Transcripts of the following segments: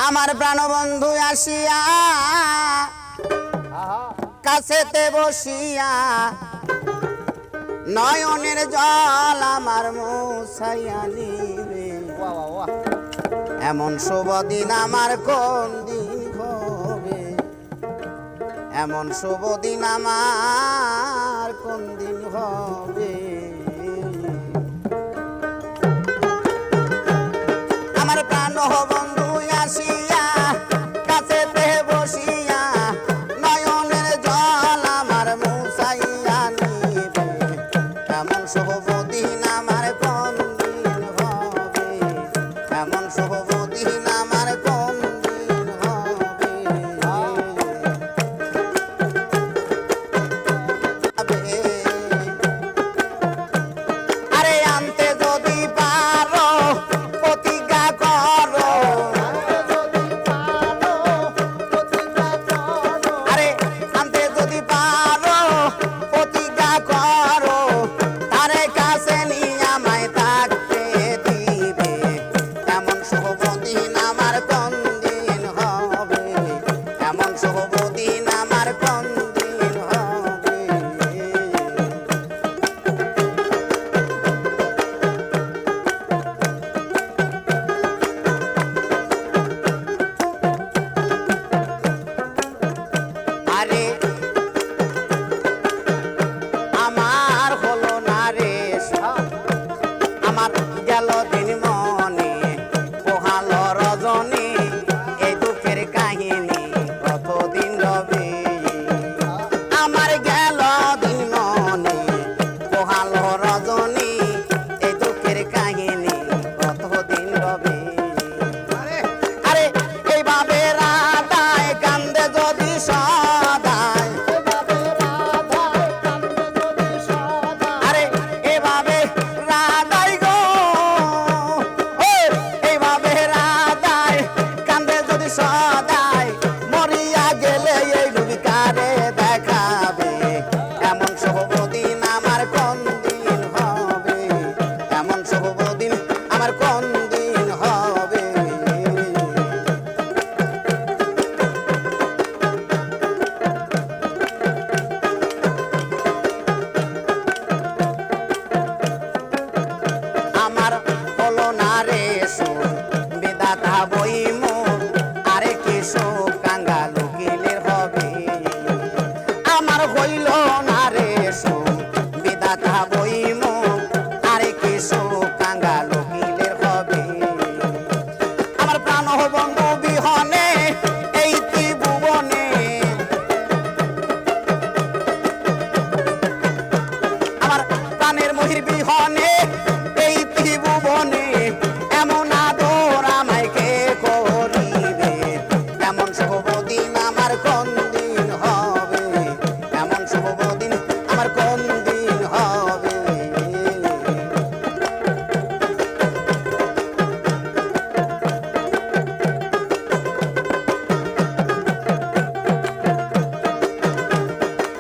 আমার প্রাণবন্ধু আসিয়া কাছেতে বসিয়া নয়নের জল আমার মুছাইয়া নিবে। এমন শুভ দিন আমার কোন দিন হবে, এমন শুভ দিন আমার কোন দিন হবে। আমার প্রাণ বন্ধু আসিয়া কাছেতে বসিয়া নয়নের জল আমার মুছাইয়া নিবে। এমন শুভ দিন আমার কোন দিন হবে, এমন শুভ দিন আমার কোন দিন হবে। আরে আনতে যদি পারো প্রতিজ্ঞা করো, আরে আনতে যদি পারো প্রতিজ্ঞা করো, তারে কাছে নিয়ে আমায় থাকতে দিবে। এমন শুভ দিন আমার কোন দিন হবে, এমন শুভ দিন আমার কোন দিন হবে। আরে আমার হলো না রে আমার গেল দিন মনে পোহালো রজনী, এই দুঃখের কাহিনী কতদিন রবে। আমার গেল দিন মনে পোহালো রজনী, এই দুঃখের কাহিনী কতদিন রবে। আরে এইভাবে রাধায় কান্দে যদি সদায়, আরে এভাবে রাধাই গো, ও এইভাবে রাধাই কান্দে যদি সদাই, মরিয়া গেলে এই রূপ কারে দেখাবে। এমন শুভ দিন আমার কোন দিন হবে, এমন শুভ দিন আমার কোন দিন হবে। আমার হলো না রে সুখ বিধাতা বইমু, আরে কি সুখ কাঙ্গাল উকিলের হবে। আমার হইল না রে সুখ বিধাতা বইমু, আরে কি সুখ কাঙ্গাল উকিলের হবে। আমার প্রাণ বন্ধু বিহনে এই ত্রিভুবনে, আমার প্রাণের মহির বিহনে এই ত্রিভুবনে, এমন আদর আমায় কে করিবে। এমন শুভ দিন আমার কোন দিন হবে, এমন শুভ দিন আমার কোন দিন হবে।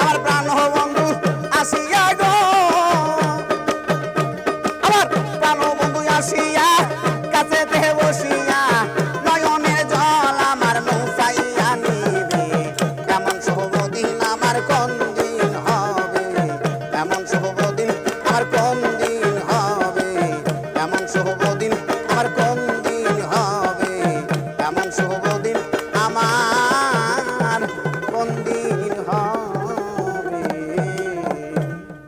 আমার প্রাণ বন্ধু আসিয়া গো, আমার প্রাণ বন্ধু আসিয়া কাছেতে বসিয়া নয়নের জল আমার মুছাইয়া নিবে। এমন শুভ দিন আমার কোন দিন হবে, এমন শুভ দিন আমার কোন দিন হবে, এমন শুভ দিন আমার কোন দিন হবে, এমন শুভ দিন আমার কোন দিন